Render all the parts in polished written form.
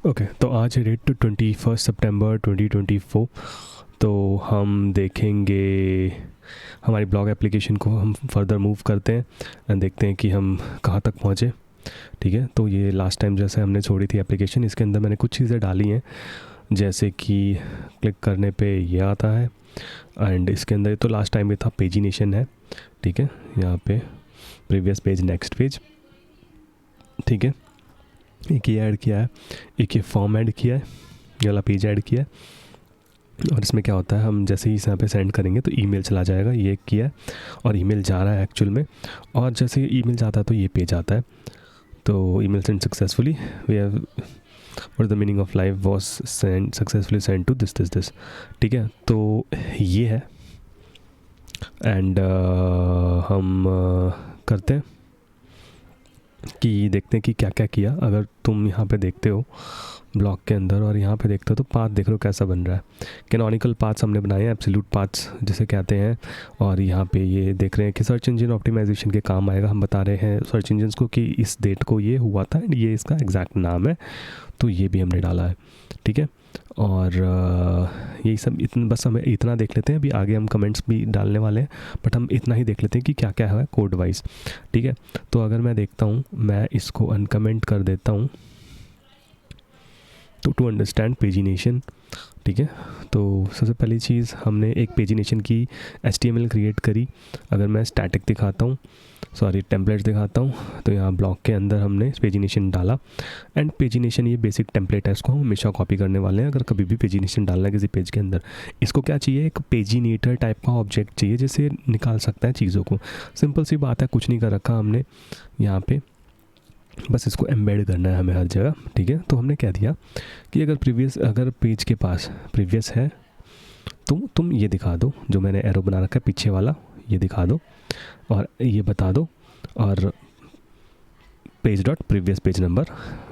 Okay, तो आज है डेट 21 सितंबर 2024। तो हम देखेंगे हमारी ब्लॉग एप्लीकेशन को हम फर्दर मूव करते हैं एंड देखते हैं कि हम कहाँ तक पहुँचे। ठीक है, तो ये लास्ट टाइम जैसे हमने छोड़ी थी एप्लीकेशन, इसके अंदर मैंने कुछ चीज़ें डाली हैं, जैसे कि क्लिक करने पे ये आता है एंड इसके अंदर तो लास्ट टाइम ये था पेजिनेशन है। ठीक है, यहाँ पे प्रीवियस पेज, नेक्स्ट पेज। ठीक है, एक ये ऐड किया है, एक ये फॉर्म ऐड किया है, ये वाला पेज ऐड किया है। और इसमें क्या होता है, हम जैसे ही इस यहाँ पे सेंड करेंगे तो ईमेल चला जाएगा, ये किया है और ईमेल जा रहा है एक्चुअल में। और जैसे ईमेल जाता है तो ये पेज आता है, तो email send successfully, we have what the meaning of life was send successfully send to this. ठीक है, तो ये है एंड हम करते हैं कि देखते हैं कि क्या क्या किया। अगर तुम यहाँ पे देखते हो ब्लॉग के अंदर और यहाँ पे देखते हो तो पाथ देख रहे हो कैसा बन रहा है। कैनोनिकल पाथ्स हमने बनाए हैं, एब्सोल्यूट पाथ्स जिसे कहते हैं। और यहाँ पे ये देख रहे हैं कि सर्च इंजन ऑप्टिमाइजेशन के काम आएगा। हम बता रहे हैं सर्च इंजन को कि इस डेट को ये हुआ था एंड ये इसका एग्जैक्ट नाम है, तो ये भी हमने डाला है। ठीक है, और यही सब बस हमें इतना देख लेते हैं। अभी आगे हम कमेंट्स भी डालने वाले हैं, बट हम इतना ही देख लेते हैं कि क्या क्या है कोड वाइज। ठीक है, तो अगर मैं देखता हूँ, मैं इसको अनकमेंट कर देता हूँ तो टू अंडरस्टैंड पेजिनेशन। ठीक है, तो सबसे पहली चीज़ हमने एक पेजिनेशन की HTML क्रिएट करी। अगर मैं स्टैटिक दिखाता हूँ, सॉरी टेम्पलेट दिखाता हूँ, तो यहाँ ब्लॉक के अंदर हमने पेजिनेशन डाला एंड पेजिनेशन ये बेसिक टेम्पलेट है, इसको हम हमेशा कॉपी करने वाले हैं। अगर कभी भी पेजिनेशन डालना है किसी पेज के अंदर, इसको क्या चाहिए, एक पेजिनेटर टाइप का ऑब्जेक्ट चाहिए जिससे निकाल सकता है चीज़ों को। सिंपल सी बात है, कुछ नहीं कर रखा हमने यहाँ पे, बस इसको एम्बेड करना है हमें हर जगह। ठीक है, तो हमने कह दिया कि अगर पेज के पास प्रीवियस है तो तुम ये दिखा दो, जो मैंने एरो बना रखा है पीछे वाला, ये दिखा दो और ये बता दो और page dot previous page number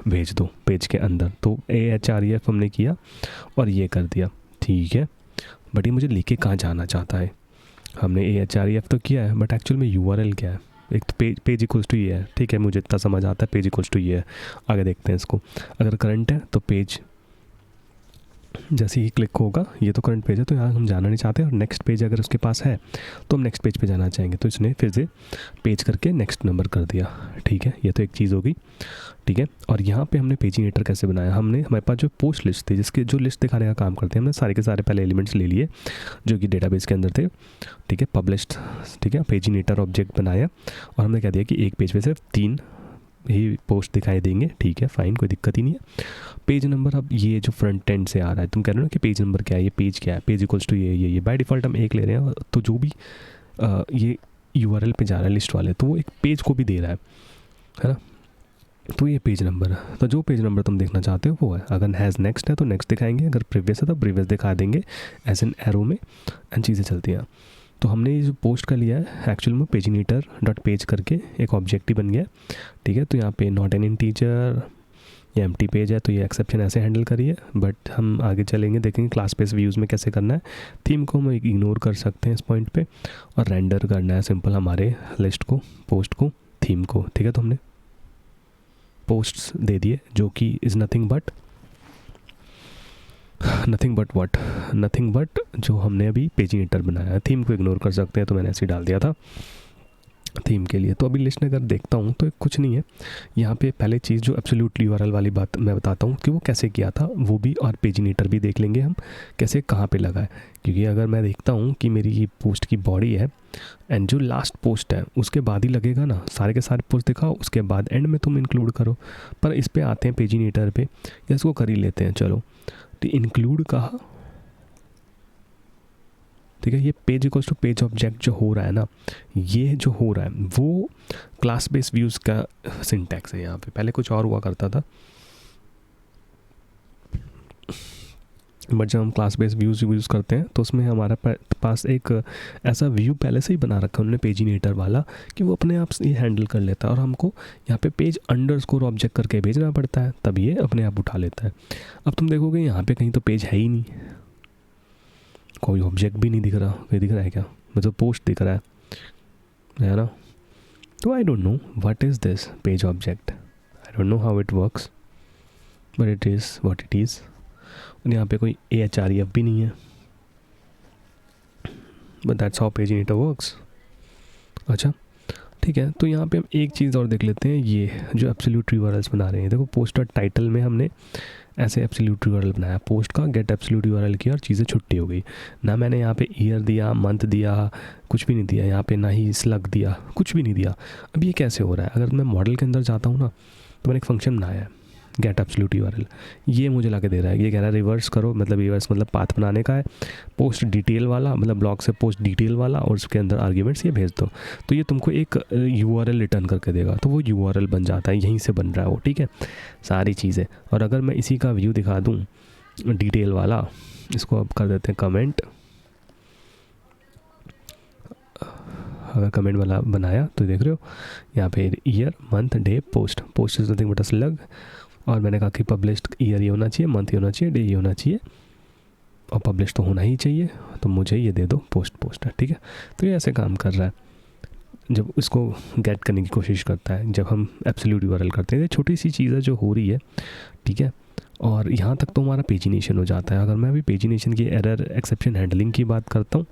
भेज दो पेज के अंदर। तो AHREF हमने किया और ये कर दिया। ठीक है, बट ये मुझे लेके कहाँ जाना चाहता है। हमने AHREF तो किया है, बट एक्चुअल में URL क्या है। एक तो पेज इक्वल्स टू ये है। ठीक है, मुझे इतना समझ आता है, पेज इक्वल्स टू ये है। आगे देखते हैं इसको। अगर करंट है तो पेज जैसे ही क्लिक होगा, ये तो करंट पेज है तो यहाँ हम जाना नहीं चाहते। और नेक्स्ट पेज अगर उसके पास है तो हम नेक्स्ट पेज पे जाना चाहेंगे, तो इसने फिर से पेज करके नेक्स्ट नंबर कर दिया। ठीक है, ये तो एक चीज़ होगी। ठीक है, और यहाँ पे हमने पेजिनेटर कैसे बनाया, हमारे पास जो पोस्ट लिस्ट थी, जिसके जो लिस्ट दिखाने का काम करते हैं, हमने सारे के सारे पहले एलिमेंट्स ले लिए जो कि डेटाबेस के अंदर थे। ठीक है, पब्लिश्ड। ठीक है, पेजिनेटर ऑब्जेक्ट बनाया और हमने कह दिया कि एक पेज पे सिर्फ 3 ही पोस्ट दिखाई देंगे। ठीक है, फाइन, कोई दिक्कत ही नहीं है। पेज नंबर, अब ये जो फ्रंट एंड से आ रहा है, तुम कह रहे हो ना कि पेज नंबर क्या है, ये पेज क्या है, पेज इक्वल्स टू ये बाय डिफ़ॉल्ट हम 1 ले रहे हैं। तो जो भी ये URL पे जा रहा है लिस्ट वाले, तो वो एक पेज को भी दे रहा है ना। तो ये पेज नंबर है, तो जो पेज नंबर तुम देखना चाहते हो वो है। अगर हैज़ नेक्स्ट है तो नेक्स्ट दिखाएंगे, अगर प्रीवियस है तो प्रीवियस दिखा देंगे एज एन एरो में, एंड चीज़ें चलती हैं। तो हमने ये जो पोस्ट का लिया है एक्चुअल में पेजिनेटर डॉट पेज करके एक ऑब्जेक्ट ही बन गया। ठीक है, तो यहाँ पे नॉट एन इंटीजर, ये एम्प्टी पेज है, तो ये एक्सेप्शन ऐसे हैंडल करिए। बट हम आगे चलेंगे, देखेंगे क्लास बेस व्यूज़ में कैसे करना है। थीम को हम इग्नोर कर सकते हैं इस पॉइंट पे, और रेंडर करना है सिंपल हमारे लिस्ट को, पोस्ट को, थीम को। ठीक है, तो हमने पोस्ट्स दे दिए जो कि इज़ नथिंग बट जो हमने अभी पेजिनेटर बनाया है। थीम को इग्नोर कर सकते हैं, तो मैंने ऐसे ही डाल दिया था थीम के लिए। तो अभी लिस्ट में अगर देखता हूँ तो कुछ नहीं है यहाँ पे। पहले चीज़ जो एब्सोल्यूटली URL वाली बात मैं बताता हूँ कि वो कैसे किया था, वो भी, और पेजिनेटर भी देख लेंगे हम कैसे कहाँ पे लगा है। क्योंकि अगर मैं देखता हूँ कि मेरी ये पोस्ट की बॉडी है एंड जो लास्ट पोस्ट है उसके बाद ही लगेगा ना, सारे के सारे पोस्ट दिखाओ, उसके बाद एंड में तुम इंक्लूड करो। पर इस पर आते हैं पेजिनेटर पे, या इसको कर ही लेते हैं चलो। तो इंक्लूड कहा, ठीक है, ये page equals to page object जो हो रहा है ना, ये जो हो रहा है वो क्लास बेस व्यूज़ का सिंटैक्स है। यहाँ पे पहले कुछ और हुआ करता था, बट जब हम क्लास बेस व्यूज़ यूज़ करते हैं तो उसमें हमारा पास एक ऐसा व्यू पहले से ही बना रखा है उन्होंने पेजिनेटर वाला, कि वो अपने आप से हैंडल कर लेता है। और हमको यहाँ पे पेज अंडरस्कोर ऑब्जेक्ट करके भेजना पड़ता है, तब ये अपने आप उठा लेता है। अब तुम देखोगे यहाँ पे कहीं तो पेज है ही नहीं, कोई ऑब्जेक्ट भी नहीं दिख रहा। कोई दिख रहा है क्या, मतलब पोस्ट दिख रहा है ना। तो I don't know what is this page object, I don't know how it works, but it is what it is. और यहाँ पे कोई AHREF भी नहीं है, बट दैट्स हाउ पेजिनेटर वर्क्स। अच्छा ठीक है, तो यहाँ पे हम एक चीज़ और देख लेते हैं, ये जो एब्सोल्यूट यूआरएल्स बना रहे हैं। देखो पोस्ट और टाइटल में हमने ऐसे एब्सोल्यूट यूआरएल बनाया, पोस्ट का गेट एब्सोल्यूट यूआरएल किया और चीज़ें छुट्टी हो गई ना। मैंने यहाँ पे ईयर दिया, मंथ दिया, कुछ भी नहीं दिया यहाँ पे, ना ही स्लग दिया, कुछ भी नहीं दिया। अब ये कैसे हो रहा है? अगर मैं मॉडल के अंदर जाता हूँ ना, तो मैंने एक फंक्शन बनाया है गेट एब्सोल्यूट यूआरएल, ये मुझे ला के दे रहा है। ये कह रहा है रिवर्स करो, मतलब रिवर्स मतलब पाथ बनाने का है, पोस्ट डिटेल वाला, मतलब ब्लॉग से पोस्ट डिटेल वाला, और उसके अंदर आर्ग्यूमेंट्स ये भेज दो। तो ये तुमको एक यूआरएल रिटर्न करके देगा, तो वो यूआरएल बन जाता है, यहीं से बन रहा है वो, ठीक है, सारी चीज़ें। और अगर मैं इसी का व्यू दिखा दूँ डिटेल वाला, इसको अब कर देते हैं कमेंट। अगर कमेंट वाला बनाया तो देख रहे हो यहाँ पे year, month, day, post. Post is nothing but a slug, और मैंने कहा कि पब्लिश्ड ईयर ये होना चाहिए, मंथ ये होना चाहिए, डे ये होना चाहिए, और पब्लिश तो होना ही चाहिए, तो मुझे ये दे दो पोस्ट है, ठीक है। तो ये ऐसे काम कर रहा है जब इसको गेट करने की कोशिश करता है, जब हम एब्सोल्यूट यूआरएल करते हैं। ये छोटी सी चीज़ है जो हो रही है, ठीक है। और यहाँ तक तो हमारा पेजिनेशन हो जाता है। अगर मैं अभी पेजिनेशन की एरर एक्सेप्शन हैंडलिंग की बात करता हूँ,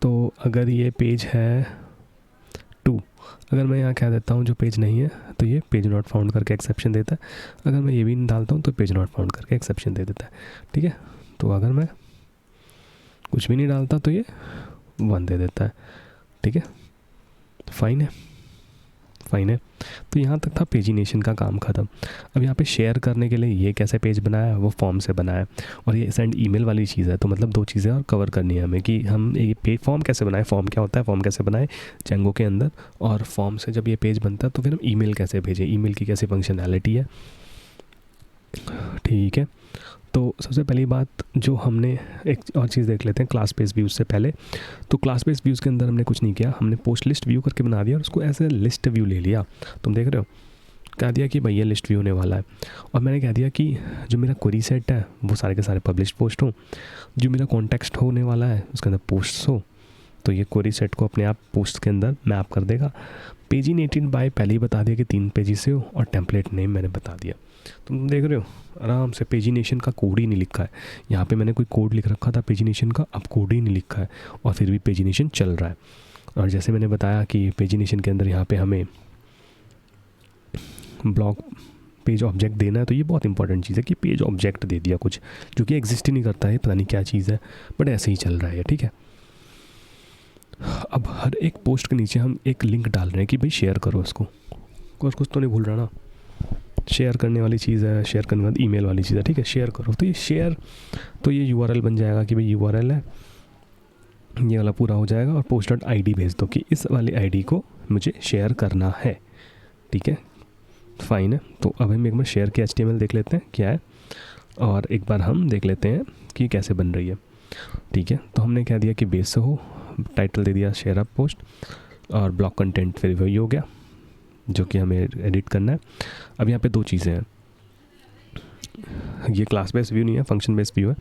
तो अगर ये पेज है 2, अगर मैं यहाँ क्या देता हूँ जो पेज नहीं है, तो ये पेज नॉट फाउंड करके एक्सेप्शन देता है। अगर मैं ये भी नहीं डालता हूँ तो पेज नॉट फाउंड करके एक्सेप्शन दे देता है, ठीक है। तो अगर मैं कुछ भी नहीं डालता तो ये 1 दे देता है, ठीक है। फाइन है। तो यहाँ तक था पेजिनेशन का काम ख़त्म। अब यहाँ पे शेयर करने के लिए ये कैसे पेज बनाया, वो फॉर्म से बनाया, और ये सेंड ईमेल वाली चीज़ है। तो मतलब 2 चीज़ें और कवर करनी है हमें, कि हम ये पेज फॉर्म कैसे बनाए, फॉर्म क्या होता है, फॉर्म कैसे बनाए जेंगो के अंदर, और फॉर्म से जब ये पेज बनता है तो फिर हम ईमेल कैसे भेजें, ईमेल की कैसे फंक्शनैलिटी है, ठीक है। तो सबसे पहली बात जो हमने, एक और चीज़ देख लेते हैं क्लास बेस्ड व्यूज़ से पहले। तो क्लास बेस्ड व्यूज़ के अंदर हमने कुछ नहीं किया, हमने पोस्ट लिस्ट व्यू करके बना दिया और उसको ऐसे लिस्ट व्यू ले लिया। तुम देख रहे हो, कह दिया कि भाई ये लिस्ट व्यू होने वाला है, और मैंने कह दिया कि जो मेरा क्वेरी सेट है वो सारे के सारे पब्लिश पोस्ट हो, जो मेरा कॉन्टेक्स्ट होने वाला है उसके अंदर पोस्ट्स हो, तो ये क्वेरी सेट को अपने आप पोस्ट के अंदर मैप कर देगा। पेजिनेटेड बाय पहले ही बता दिया कि 3 पेजेस से हो, और टेम्पलेट नेम मैंने बता दिया। तुम देख रहे हो आराम से, पेजिनेशन का कोड ही नहीं लिखा है यहाँ पे। मैंने कोई कोड लिख रखा था पेजिनेशन का, अब कोड ही नहीं लिखा है, और फिर भी पेजिनेशन चल रहा है। और जैसे मैंने बताया कि पेजिनेशन के अंदर यहाँ पे हमें ब्लॉग पेज ऑब्जेक्ट देना है, तो ये बहुत इंपॉर्टेंट चीज़ है कि पेज ऑब्जेक्ट दे दिया कुछ, जो कि एग्जिस्ट ही नहीं करता है, पता नहीं क्या चीज़ है, बट ऐसे ही चल रहा है, ठीक है। अब हर एक पोस्ट के नीचे हम एक लिंक डाल रहे हैं कि भाई शेयर करो इसको, कुछ तो नहीं भूल रहा ना, शेयर करने वाली चीज़ है, शेयर करने के बाद ईमेल वाली चीज़ है, ठीक है। शेयर करो, तो ये शेयर, तो ये यूआरएल बन जाएगा कि भाई यूआरएल है, ये वाला पूरा हो जाएगा, और post.id भेज दो कि इस वाली आईडी को मुझे शेयर करना है, ठीक है। फाइन है। तो अब हम एक बार शेयर के HTML देख लेते हैं क्या है, और एक बार हम देख लेते हैं कि कैसे बन रही है, ठीक है। तो हमने क्या दिया कि बेस से हो, टाइटल दे दिया शेयर अप पोस्ट, और ब्लॉक कंटेंट फिर वही हो गया जो कि हमें एडिट करना है। अब यहाँ पे 2 चीज़ें हैं, ये क्लास बेस्ड व्यू नहीं है, फंक्शन बेस्ड व्यू है।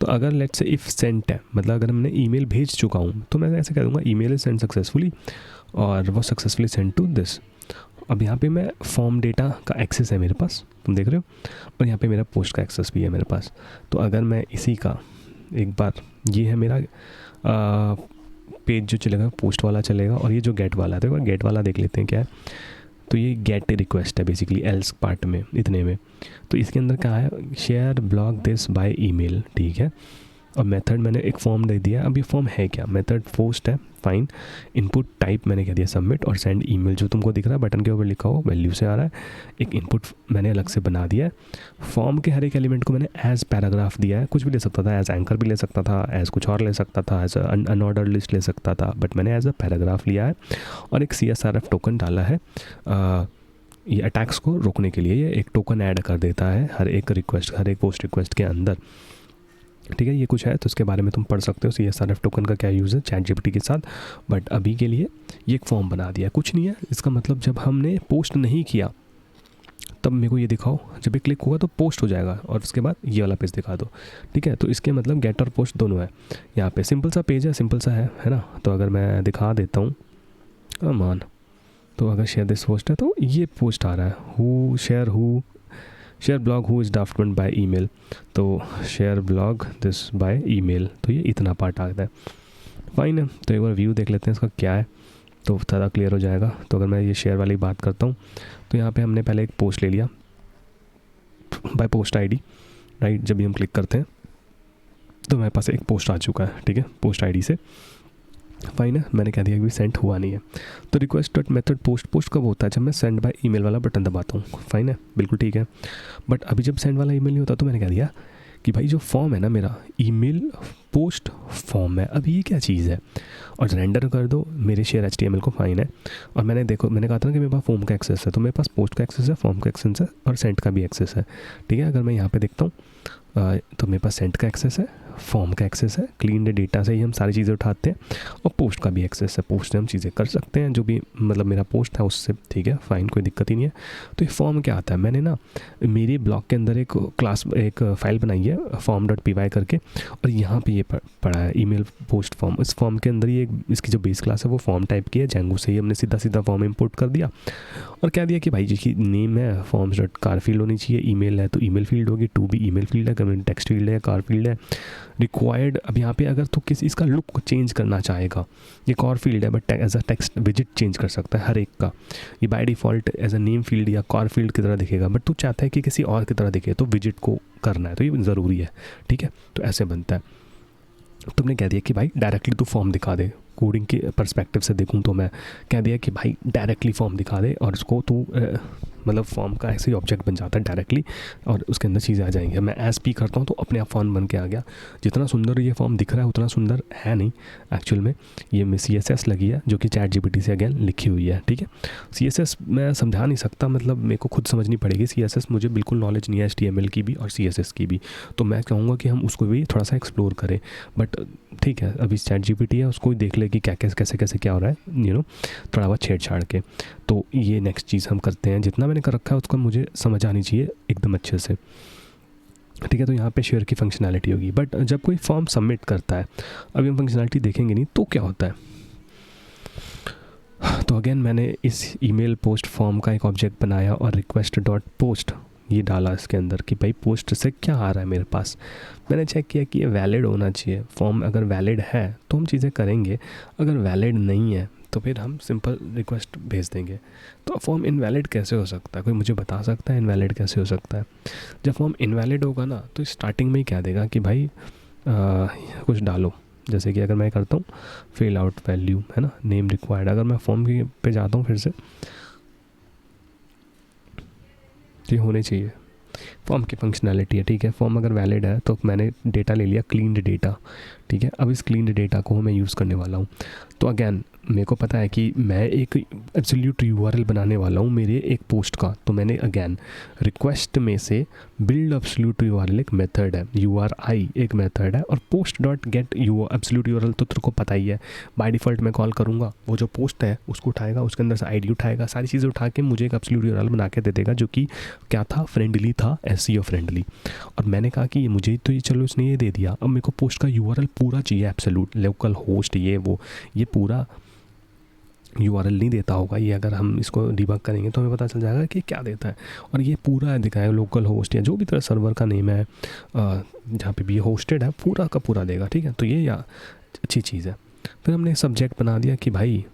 तो अगर लेट्स से इफ़ सेंट है, मतलब अगर हमने ईमेल भेज चुका हूँ, तो मैं ऐसे कह दूँगा ईमेल इज सेंड सक्सेसफुली, और वो सक्सेसफुली सेंड टू दिस। अब यहाँ पे मैं फॉर्म डेटा का एक्सेस है मेरे पास, तुम देख रहे हो, और यहाँ पे मेरा पोस्ट का एक्सेस भी है मेरे पास। तो अगर मैं इसी का एक बार, ये है मेरा पेज जो चलेगा पोस्ट वाला चलेगा, और ये जो गेट वाला है, तो गेट वाला देख लेते हैं क्या है। तो ये गेट रिक्वेस्ट है बेसिकली एल्स पार्ट में, इतने में। तो इसके अंदर क्या है, share blog this by email, ठीक है। और मेथड मैंने एक फॉर्म दे दिया। अब ये फॉर्म है क्या, मेथड पोस्ट है, फाइन। इनपुट टाइप मैंने कह दिया सबमिट, और सेंड ईमेल जो तुमको दिख रहा है बटन के ऊपर लिखा हो वैल्यू से आ रहा है, एक इनपुट मैंने अलग से बना दिया है। फॉर्म के हर एक एलिमेंट को मैंने एज पैराग्राफ दिया है, कुछ भी ले सकता था, एज एंकर भी ले सकता था, एज कुछ और ले सकता था, एज अनऑर्डर लिस्ट ले सकता था, बट मैंने एज अ पैराग्राफ लिया है। और एक CSRF टोकन डाला है, ये अटैक्स को रोकने के लिए ये एक टोकन ऐड कर देता है हर एक रिक्वेस्ट, हर एक पोस्ट रिक्वेस्ट के अंदर, ठीक है। ये कुछ है तो इसके बारे में तुम पढ़ सकते हो, CSRF टोकन का क्या यूज़ है ChatGPT के साथ। बट अभी के लिए ये एक फॉर्म बना दिया, कुछ नहीं है। इसका मतलब जब हमने पोस्ट नहीं किया तब मेरे को ये दिखाओ, जब भी क्लिक होगा तो पोस्ट हो जाएगा, और उसके बाद ये वाला पेज दिखा दो, ठीक है। तो इसके मतलब गेट और पोस्ट दोनों है यहाँ पे। सिंपल सा पेज है, सिंपल सा है ना। तो अगर मैं दिखा देता हूँ, मान तो अगर शेयर दिस पोस्ट है तो ये पोस्ट आ रहा है, शेयर ब्लॉग हु इज़ ड्राफ्टमेंट बाय ईमेल, तो share blog this by email, तो ये इतना पार्ट आता है। फाइन है, तो एक बार व्यू देख लेते हैं इसका क्या है, तो ज़्यादा क्लियर हो जाएगा। तो अगर मैं ये शेयर वाली बात करता हूँ तो यहाँ पे हमने पहले एक पोस्ट ले लिया बाय पोस्ट आईडी, राइट। जब भी हम क्लिक करते हैं तो मेरे पास एक पोस्ट आ चुका है, ठीक है, पोस्ट आईडी से। फाइन है, मैंने कह दिया कि सेंड हुआ नहीं है। तो रिक्वेस्ट डॉट मेथड पोस्ट कब होता है? जब मैं सेंड बाय ईमेल वाला बटन दबाता हूँ। फाइन है, बिल्कुल ठीक है। बट अभी जब सेंड वाला ईमेल नहीं होता तो मैंने कह दिया कि भाई जो फॉर्म है ना मेरा, ईमेल पोस्ट फॉर्म है, अभी ये क्या चीज़ है, और रेंडर कर दो मेरे शेयर HTML को। फाइन है। और मैंने कहा था ना कि मेरे पास फॉर्म का एक्सेस है, तो मेरे पास पोस्ट का एक्सेस है, फॉर्म का एक्सेस है और सेंड का भी एक्सेस है, ठीक है। अगर मैं यहाँ पे देखता हूँ तो मेरे पास सेंड का एक्सेस है, फॉर्म का एक्सेस है, क्लीन डेटा से ही हम सारी चीज़ें उठाते हैं, और पोस्ट का भी एक्सेस है, पोस्ट से हम चीज़ें कर सकते हैं, जो भी मतलब मेरा पोस्ट है उससे, ठीक है, फाइन, कोई दिक्कत ही नहीं है। तो ये फॉर्म क्या आता है, मैंने ना मेरे ब्लॉग के अंदर एक फाइल बनाई है form.py करके, और यहाँ पे ये पड़ा है ईमेल पोस्ट फॉर्म। इस फॉर्म के अंदर ये इसकी जो बेस क्लास है वो फॉर्म टाइप की है, जेंगो से ही हमने सीधा फॉर्म इंपोर्ट कर दिया और कह दिया कि भाई जिसकी नेम है forms.car फील्ड होनी चाहिए, ईमेल है तो ईमेल फील्ड होगी, टू भी ईमेल फील्ड है, कम्युनिटी टेक्स्ट फील्ड है, कार फील्ड है, रिक्वायर्ड। अब यहाँ पे अगर तो किसी इसका लुक चेंज करना चाहेगा, ये कार फील्ड है बट एज अ टेक्स्ट विजिट चेंज कर सकता है हर एक का। ये by default as a name field या कार फील्ड की तरह दिखेगा, बट तू चाहता है कि किसी और की तरह दिखे तो विजिट को करना है, तो ये ज़रूरी है, ठीक है। तो ऐसे बनता है। तुमने कह दिया कि भाई डायरेक्टली तू फॉर्म दिखा दे, कोडिंग के पर्सपेक्टिव से देखूं तो मैं कह दिया कि भाई डायरेक्टली फॉर्म दिखा दे, और उसको तू मतलब फॉर्म का ऐसे ही ऑब्जेक्ट बन जाता है डायरेक्टली, और उसके अंदर चीज़ें आ जाएंगी। मैं एज पी करता हूँ तो अपने आप फॉर्म बन के आ गया। जितना सुंदर ये फॉर्म दिख रहा है उतना सुंदर है नहीं एक्चुअल में। ये में CSS लगी है जो कि ChatGPT से अगेन लिखी हुई है, ठीक है। CSS मैं समझा नहीं सकता, मतलब मेरे को खुद समझनी पड़ेगी। CSS मुझे बिल्कुल नॉलेज नहीं है HTML की भी और CSS की भी, तो मैं चाहूँगा कि हम उसको भी थोड़ा सा एक्सप्लोर करें। बट ठीक है, अभी ChatGPT है, उसको ही देख ले कि क्या कैसे क्या हो रहा है, थोड़ा बहुत छेड़छाड़ के। तो ये नेक्स्ट चीज़ हम करते हैं। जितना मैंने कर रखा है उसको मुझे समझ आनी चाहिए एकदम अच्छे से, ठीक है। तो यहाँ पे शेयर की फंक्शनैलिटी होगी, बट जब कोई फॉर्म सबमिट करता है, अभी हम फंक्शनैलिटी देखेंगे नहीं, तो क्या होता है। तो अगेन मैंने इस ईमेल पोस्ट फॉर्म का एक ऑब्जेक्ट बनाया और रिक्वेस्ट डॉट पोस्ट ये डाला इसके अंदर कि भाई पोस्ट से क्या आ रहा है मेरे पास। मैंने चेक किया कि ये वैलिड होना चाहिए। फॉर्म अगर वैलिड है तो हम चीज़ें करेंगे, अगर वैलिड नहीं है तो फिर हम सिंपल रिक्वेस्ट भेज देंगे। तो फॉर्म इनवैलिड कैसे हो सकता है, कोई मुझे बता सकता है इनवैलिड कैसे हो सकता है। जब फॉर्म इनवैलिड होगा ना तो स्टार्टिंग में ही कह देगा कि भाई कुछ डालो, जैसे कि अगर मैं करता हूँ फिल आउट वैल्यू, है ना, नेम रिक्वायर्ड। अगर मैं फॉर्म पे जाता हूँ फिर से, ये होने चाहिए फॉर्म की फंक्शनैलिटी है, ठीक है। फॉर्म अगर वैलिड है तो मैंने डेटा ले लिया, क्लीन्ड डेटा, ठीक है। अब इस क्लीन्ड डेटा को मैं यूज़ करने वाला हूँ। तो अगेन मेरे को पता है कि मैं एक एब्सोल्यूट URL बनाने वाला हूँ मेरे एक पोस्ट का, तो मैंने अगेन रिक्वेस्ट में से बिल्ड एब्सोल्यूट URL एक मेथड है, URI एक मेथड है, और post dot gate absolute URL तो तेरे को पता ही है। बाय डिफ़ॉल्ट मैं कॉल करूँगा, वो जो पोस्ट है उसको उठाएगा, उसके अंदर से ID उठाएगा, सारी चीज़ें उठा के मुझे एक एब्सोल्यूट URL बना के दे देगा, जो कि क्या था, फ्रेंडली था, SEO फ्रेंडली। और मैंने कहा कि ये मुझे तो ये चलो इसने ये दे दिया, अब मेरे को पोस्ट का URL पूरा चाहिए, एब्सोल्यूट लोकल होस्ट ये पूरा URL नहीं देता होगा ये। अगर हम इसको डिबग करेंगे तो हमें पता चल जाएगा कि क्या देता है, और ये पूरा दिखाएगा लोकल होस्ट या जो भी तरह सर्वर का नेम है जहाँ पे भी ये होस्टेड है, पूरा का पूरा देगा, ठीक है। तो ये अच्छी चीज़ है। फिर हमने सब्जेक्ट बना दिया कि भाई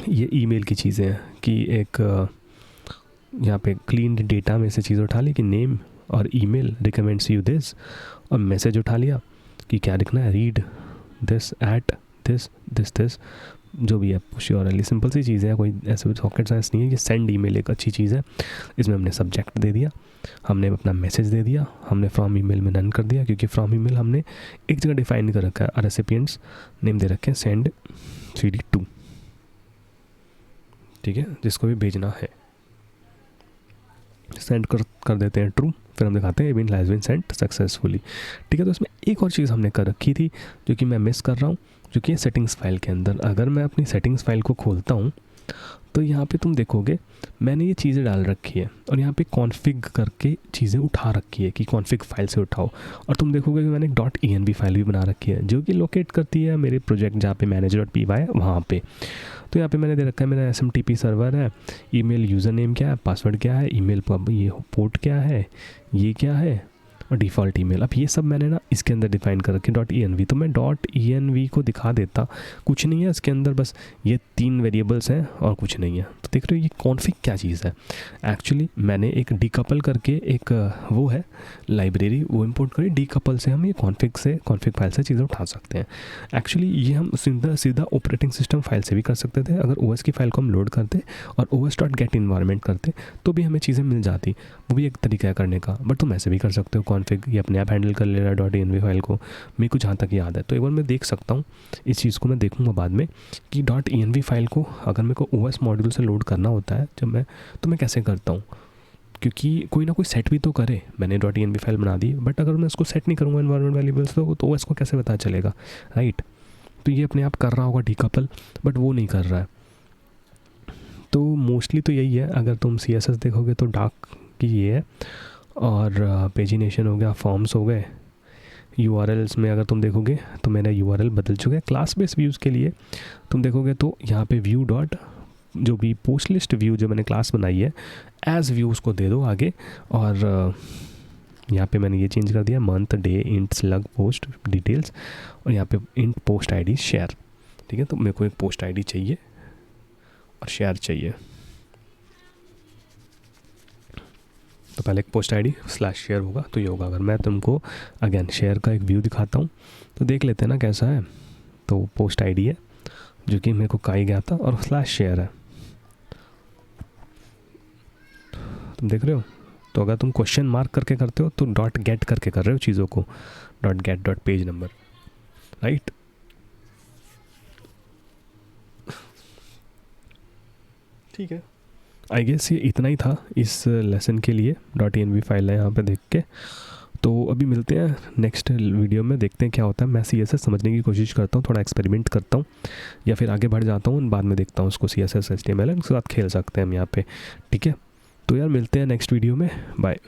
ये ईमेल की चीज़ें हैं, कि एक यहाँ पे क्लीन डेटा में से चीज़ उठा ली कि नेम और ईमेल रिकमेंड्स यू दिस, और मैसेज उठा लिया कि क्या लिखना है, रीड दिस एट दिस जो भी है, पुश URL। सिंपल सी चीज़ है, कोई ऐसे रॉकेट साइंस नहीं है। ये सेंड ईमेल एक अच्छी चीज़ है। इसमें हमने सब्जेक्ट दे दिया, हमने अपना मैसेज दे दिया, हमने फ्रॉम ईमेल में नन कर दिया, क्योंकि फ्रॉम ईमेल हमने एक जगह डिफाइन कर रखा है, रेसिपिएंट्स नेम दे रखे हैं सेंड CD2, ठीक है, जिसको भी भेजना है सेंड कर देते हैं ट्रू। फिर हम दिखाते हैं event has been sent successfully, ठीक है। तो इसमें एक और चीज़ हमने कर रखी थी जो कि मैं मिस कर रहा हूँ, जो कि सेटिंग्स फाइल के अंदर। अगर मैं अपनी सेटिंग्स फाइल को खोलता हूँ तो यहाँ पे तुम देखोगे मैंने ये चीज़ें डाल रखी है और यहाँ पे कॉन्फ़िग करके चीज़ें उठा रखी है कि कॉन्फ़िग फाइल से उठाओ, और तुम देखोगे कि मैंने एक .env फाइल भी बना रखी है जो कि लोकेट करती है मेरे प्रोजेक्ट जहाँ पे manager.py है वहाँ पे। तो यहाँ पे मैंने दे रखा है मेरा SMTP सर्वर है, ईमेल यूज़र नेम क्या है, पासवर्ड क्या है, ईमेल ये पोर्ट क्या है, ये क्या है, और डिफ़ॉल्ट ईमेल। अब ये सब मैंने ना इसके अंदर डिफ़ाइन कर रखे .env। तो मैं .env को दिखा देता, कुछ नहीं है इसके अंदर, बस ये 3 वेरिएबल्स हैं और कुछ नहीं है। तो देख रहे हो ये कॉन्फ़िग क्या चीज़ है। एक्चुअली मैंने एक डीकपल करके एक वो है लाइब्रेरी, वो इंपोर्ट करी। डीकपल से हम ये कॉन्फ़िग फाइल से चीज़ें उठा सकते हैं। एक्चुअली ये हम सीधा ऑपरेटिंग सिस्टम फाइल से भी कर सकते थे। अगर OS की फाइल को हम लोड करते और os.get इन्वायरमेंट करते तो भी हमें चीज़ें मिल जाती, वो भी एक तरीका है करने का। बट तुम ऐसे भी कर सकते हो, कॉन्फ़िग ये अपने आप हैंडल कर ले रहा है .env फाइल को, मेरे को जहाँ तक याद है। तो एक बार मैं देख सकता हूँ, इस चीज़ को मैं देखूँगा बाद में कि .env फाइल को अगर मेरे को OS मॉड्यूल से लोड करना होता है तो मैं कैसे करता हूँ, क्योंकि कोई ना कोई सेट भी तो करे। मैंने .env फाइल बना दी, बट अगर मैं उसको सेट नहीं करूँगा एनवायरनमेंट वेरिएबल्स तो OS को कैसे पता चलेगा, राइट। तो ये अपने आप कर रहा होगा डीकपल, बट वो नहीं कर रहा है। तो मोस्टली तो यही है। अगर तुम CSS देखोगे तो डार्क की ये है, और पेजिनेशन हो गया, फॉर्म्स हो गए। URLs में अगर तुम देखोगे तो मेरा URL बदल चुका है। क्लास बेस्ड व्यूज़ के लिए तुम देखोगे तो यहाँ पे व्यू डॉट जो भी पोस्ट लिस्ट व्यू जो मैंने क्लास बनाई है एज व्यू उसको दे दो आगे, और यहाँ पे मैंने ये चेंज कर दिया month day int slug post details, और यहाँ पे इंट पोस्ट ID शेयर। ठीक है, तो मेरे को एक पोस्ट ID चाहिए और शेयर चाहिए। तो पहले एक पोस्ट ID /शेयर होगा, तो ये होगा। अगर मैं तुमको अगेन शेयर का एक व्यू दिखाता हूँ तो देख लेते हैं ना कैसा है। तो पोस्ट ID है जो कि मेरे को कहा गया था, और /शेयर है, तुम देख रहे हो। तो अगर तुम क्वेश्चन मार्क करके करते हो तो .get करके कर रहे हो चीज़ों को, .get .page number, राइट। ठीक है, आई गेस ये इतना ही था इस लेसन के लिए। .env फाइल है यहाँ पे देख के। तो अभी मिलते हैं नेक्स्ट वीडियो में, देखते हैं क्या होता है। मैं CSS समझने की कोशिश करता हूँ, थोड़ा एक्सपेरिमेंट करता हूँ, या फिर आगे बढ़ जाता हूँ, बाद में देखता हूँ उसको CSS HTML उसके साथ खेल सकते हैं हम यहाँ पे। ठीक है, तो यार मिलते हैं नेक्स्ट वीडियो में, बाय।